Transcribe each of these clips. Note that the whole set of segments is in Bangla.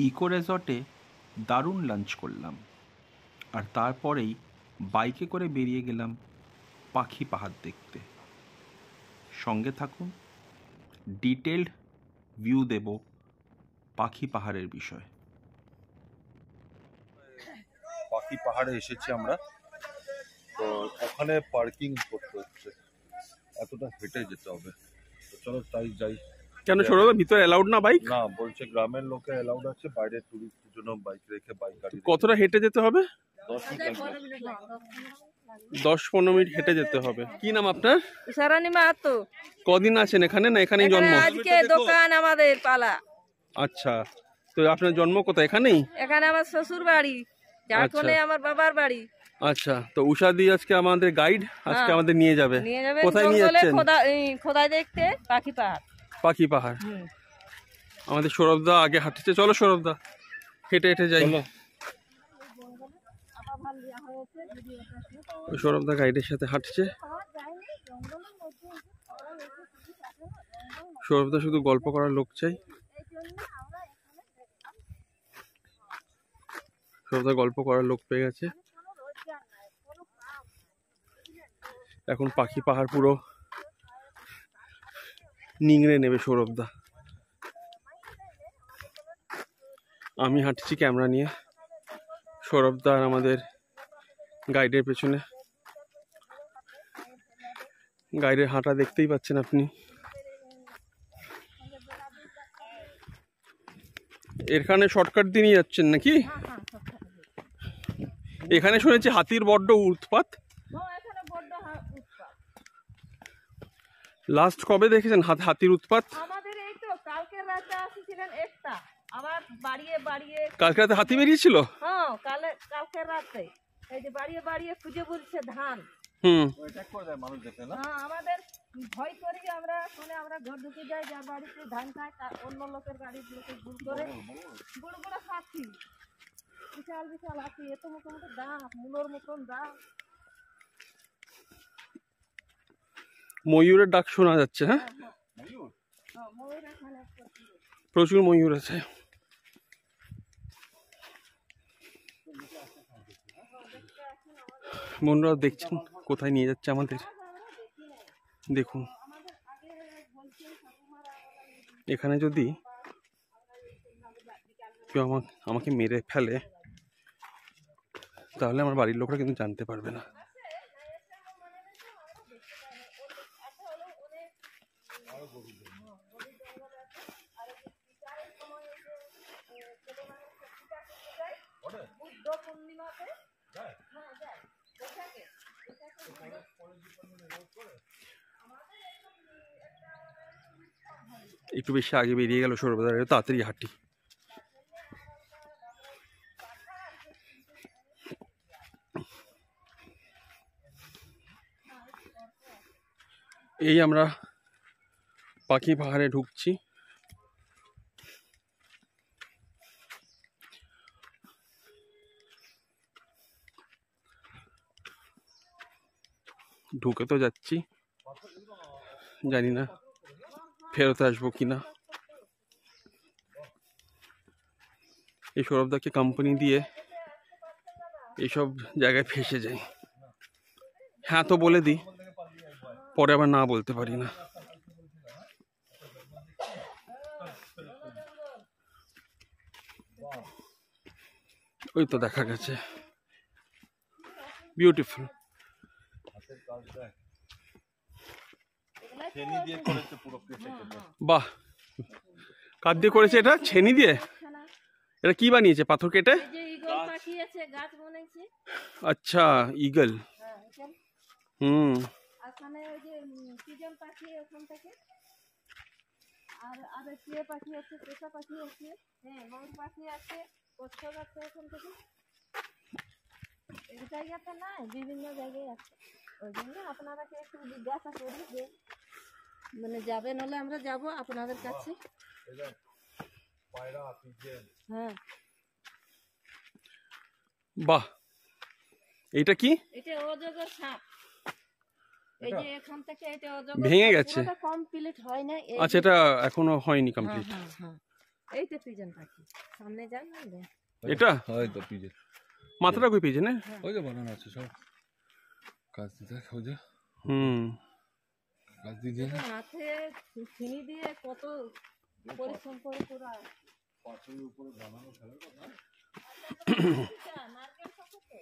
ইকো রেজর্টে দারুণ লাঞ্চ করলাম, আর তারপরেই বাইকে করে বেরিয়ে গেলাম পাখি পাহাড় দেখতে। সঙ্গে থাকুন, ডিটেলড ভিউ দেব পাখি পাহাড়ের বিষয়। পাখি পাহাড়ে এসেছি আমরা, তো ওখানে পার্কিং করতে হচ্ছে, এতটা হেঁটে যেতে হবে। তো চলো তাই যাই। কেন সৌরভ, ভিতরে অ্যালাউড না বাইক? না, বলছে গ্রামের লোকে অ্যালাউড আছে, বাইরে টুরিস্টের জন্য বাইক রেখে বাইক গাড়ি। কতটা হেঁটে যেতে হবে? 10 মিনিট লাগবে। 10-15 মিনিট হেঁটে যেতে হবে। কি নাম আপনার? সারানি মাহাতো। কদিন আছেন এখানে, না এখানেই জন্ম? আজকে দোকান আমাদের পালা। আচ্ছা, তো আপনার জন্ম কোথায়? এখানেই? এখানে আমার শ্বশুর বাড়ি, ঝাড়খণ্ডে আমার বাবার বাড়ি। আচ্ছা, তো উষাদি আজকে আমাদের গাইড, আজকে আমাদের নিয়ে যাবে। কোথায় নিয়ে যাচ্ছেন? খোদাই দেখতে পাখি পাহাড়। পাখি পাহাড়। আমাদের সৌরভদা আগে হাঁটছে, চলো সৌরভদা হেঁটে হেঁটে যাই। সৌরভদা গাইডের সাথে হাঁটছে। সৌরভদা শুধু গল্প করার লোক চাই। সৌরভদা গল্প করার লোক পেয়ে গেছে। এখন পাখি পাহাড় পুরো নিংড়ে নেবে সৌরভদা। আমি হাঁটছি ক্যামেরা নিয়ে, সৌরভদা আর আমাদের গাইডের পেছনে। গাইডের হাঁটা দেখতেই পাচ্ছেন আপনি। এখানে শর্টকাট দিয়ে যাচ্ছেন নাকি? এখানে শুনেছি হাতির বড্ড উৎপাত। লাস্ট কবে দেখেছেন হাতির উৎপাত? আমাদের এই তো কালকের রাতে আসছিলেন একটা, আবার বাড়িয়ে বাড়িয়ে। কালকে রাতে হাতি বেরিয়েছিল? হ্যাঁ, কালকের রাতে এই যে বাড়িয়ে বাড়িয়ে খুঁজে বলছে ধান। মানুষ দেখে না, আমাদের ভয় করি আমরা, শুনে আমরা ঘর ঢুকে যাই, যার বাড়িতে ধান খায় তার অন্য লোকের বাড়ির লোকে ভুল করে। বড় বড় হাতি, বিশাল বিশাল হাতি, এত মোটামুটি দাম, মূলর মতন দাম। ময়ূরের ডাক শোনা যাচ্ছে। হ্যাঁ, প্রচুর ময়ূর আছে। বন্ধুরা দেখছেন কোথায় নিয়ে যাচ্ছে আমাদের, দেখুন। এখানে যদি কেউ আমাকে মেরে ফেলে তাহলে আমার বাড়ির লোকরা কিন্তু জানতে পারবে না। একটু বেশি আগে বেরিয়ে গেল সৌরভদা, তাড়াতাড়ি হাঁটি। এই আমরা পাখি পাহাড়ে ঢুকছি। ঢুকে তো যাচ্ছি, জানি না ফেরত আসবো কিনা। এই সৌরভদাকে কোম্পানি দিয়ে এইসব জায়গায় ফেসে যাই। হ্যাঁ তো বলে দিই, পরে আবার না বলতে পারি না। ওই তো দেখা গেছে, বিউটিফুল। বাহ, কাঠ দিয়ে করেছে এটা, ছেনি দিয়ে। এটা কি বানিয়েছে, পাথর কেটে? আচ্ছা, ইগল। বিভিন্ন জায়গায় আছে, ওই জন্য আপনারাকে একটু জিজ্ঞাসা করি যে মানে যাবেন হলে আমরা যাব আপনাদের কাছে। হ্যাঁ, বাহ, এটা কি? এটা অজগর সাপ। এই যে এখান থেকে এটা অজগর ভেঙে গেছে, কমপ্লিট হয় না। আচ্ছা, এটা এখনো হয়নি কমপ্লিট। এইটা পিজন পাখি সামনে যান না রে। এটা ওই তো পিজে, মাথাটা কই পেয়েছে না? ওই যে বানানো আছে সব কাজ দিতে, ওই যে হুম, কাজ দিয়ে এটা হাতে চিনি দিয়ে কত পরিশ্রম করে পুরা পাথরের উপরে বানানো খেলার কথা। নারকেল পাতা তো।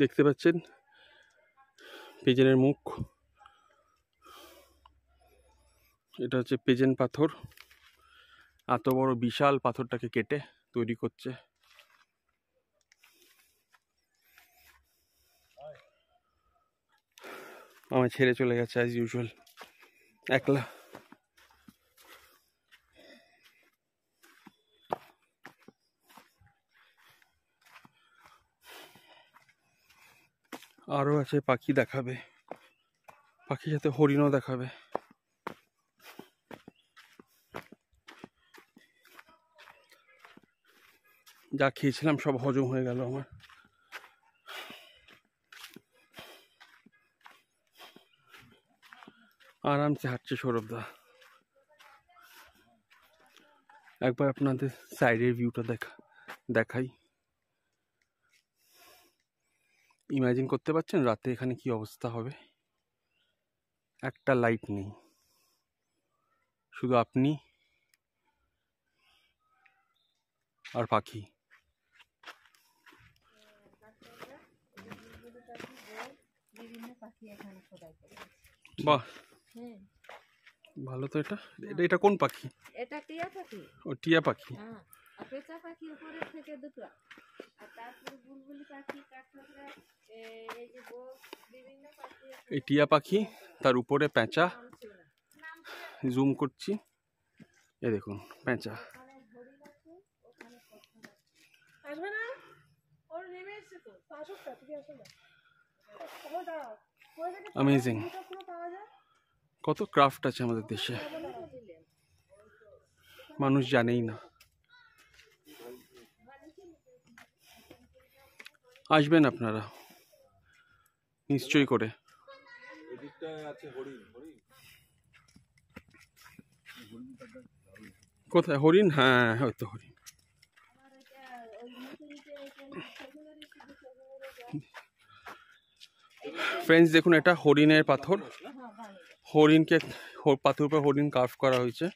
দেখতে পাচ্ছেন পিজনের মুখ। এটা হচ্ছে পিজন পাথর। এত বড় বিশাল পাথরটাকে কেটে তৈরি করছে। আমায় ছেড়ে চলে গেছে অ্যাজ ইউজুয়াল, একলা। আরো আছে, পাখি দেখাবে, পাখির সাথে হরিণও দেখাবে। যা খেয়েছিলাম সব হজম হয়ে গেল আমার। আরামসে হাঁটছে সৌরভদা। একবার আপনাদের সাইডের ভিউটা দেখাই। ইমাজিন করতে পারছেন রাতে এখানে কি অবস্থা হবে? একটা লাইট নেই, শুধু আপনি আর পাখি। বিভিন্ন পাখি এখানে খোদাই করে। বাহ, হ্যাঁ ভালো তো। এটা এটা এটা কোন পাখি? এটা টিয়া পাখি। ও টিয়া পাখি। হ্যাঁ, আর পেঁচা পাখি উপরে থেকে দুটো, আর তারপরে বুলবুলি পাখি, কাঠঠোকরা, এই যে বক, বিভিন্ন পাখি। এই টিয়া পাখি, তার উপরে পেঁচা। নাম ছিল না। নাম ছিল জুম করছি, এ দেখুন পেঁচা। ওখানে হরিণ আছে, ওখানে কচ্ছপ আছে। আসবে না? ওর নেমে এসছে তো। আসুক না, তুমি আসো না। ওই দাঁড়াও। ওই থেকে অ্যামেজিং। পুরো পাওয়া যায়। কত ক্রাফট আছে আমাদের দেশে, মানুষ জানেই না। আসবেন আপনারা নিশ্চয়ই করে। এদিকটায় আছে হরিণ, কোথায় হরিণ? হ্যাঁ হয়তো হরিণ। ফ্রেন্ডস দেখুন, এটা হরিণের পাথর। হরিণকে পাথর উপর হরিণ কার্ভ করা হয়েছে।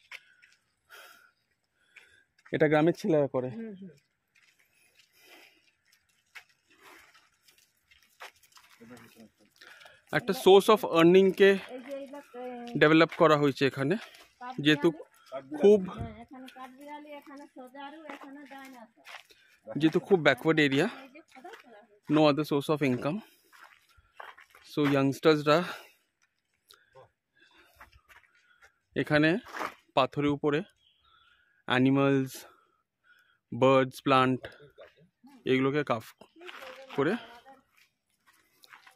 এটা গ্রামের ছেলেরা করে। একটা সোর্স অফ আর্নিং কে এই যে এইটা ডেভেলপ করা হয়েছে এখানে, যেহেতু খুব এখানে কাঠবিড়ালি, এখানে সজারু, এখানে ডাইনোসর। যেহেতু খুব ব্যাকওয়ার্ড এরিয়া, এই যে খোদাই করা হয়েছে। No other source of income, so ইয়াংস্টার্সরা এখানে পাথরের উপরে অ্যানিমালস, বার্ডস, প্লান্ট এগুলোকে কাফ করে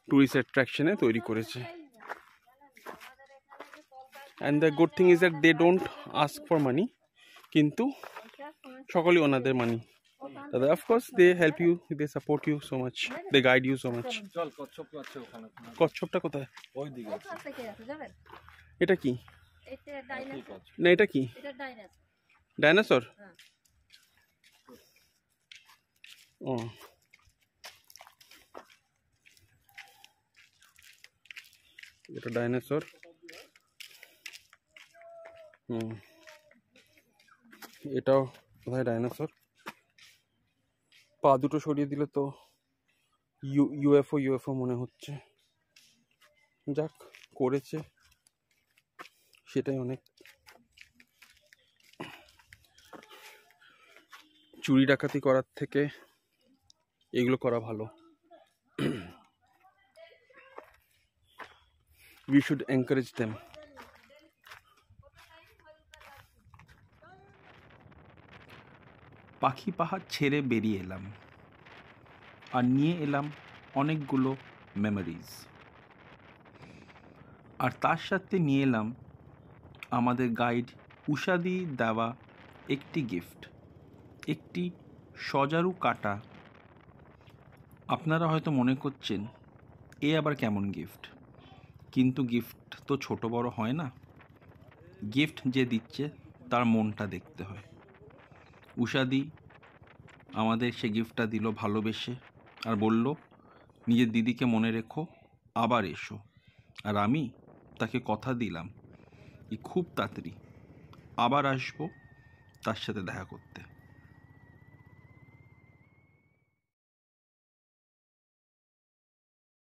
টুরিস্ট অ্যাট্রাকশনে তৈরি করেছে। And the good thing is that they don't ask for money, কিন্তু সকলেই ওনাদের মানি। দাদা of course they help you, they support you so much, they guide you so much. চল কচ্ছপ আছে ওখানে, কচ্ছপটা কোথায়? ওই দিকে আছে। ওখান থেকে আছে যাবেন। এটা কি? এটা ডাইনোসর। না এটা কি? এটা ডাইনোসর। ডাইনোসর? হ্যাঁ। ও, এটা ডাইনোসর। এটাও কোথায় ডাইনোসর? পা দুটো সরিয়ে দিলে তো ইউএফও মনে হচ্ছে। যাক, করেছে সেটাই অনেক। চুরি ডাকাতি করার থেকে এগুলো করা ভালো। We should encourage them. পাখি পাহাড় ছেড়ে বেরিয়ে এলাম আর নিয়ে এলাম অনেকগুলো মেমোরিজ, আর তার সাথে নিয়ে এলাম আমাদের গাইড উষাদি দেওয়া একটি গিফট, একটি সজারু কাটা। আপনারা হয়তো মনে করছেন এ আবার কেমন গিফট, কিন্তু গিফট তো ছোট বড় হয় না, গিফট যে দিচ্ছে তার মনটা দেখতে হয়। উষাদি আমাদের সে গিফটটা দিল ভালোবেসে, আর বলল নিজের দিদিকে মনে রেখো, আবার এসো। আর আমি তাকে কথা দিলাম যে খুব তাড়াতাড়ি আবার আসবো তার সাথে দেখা করতে।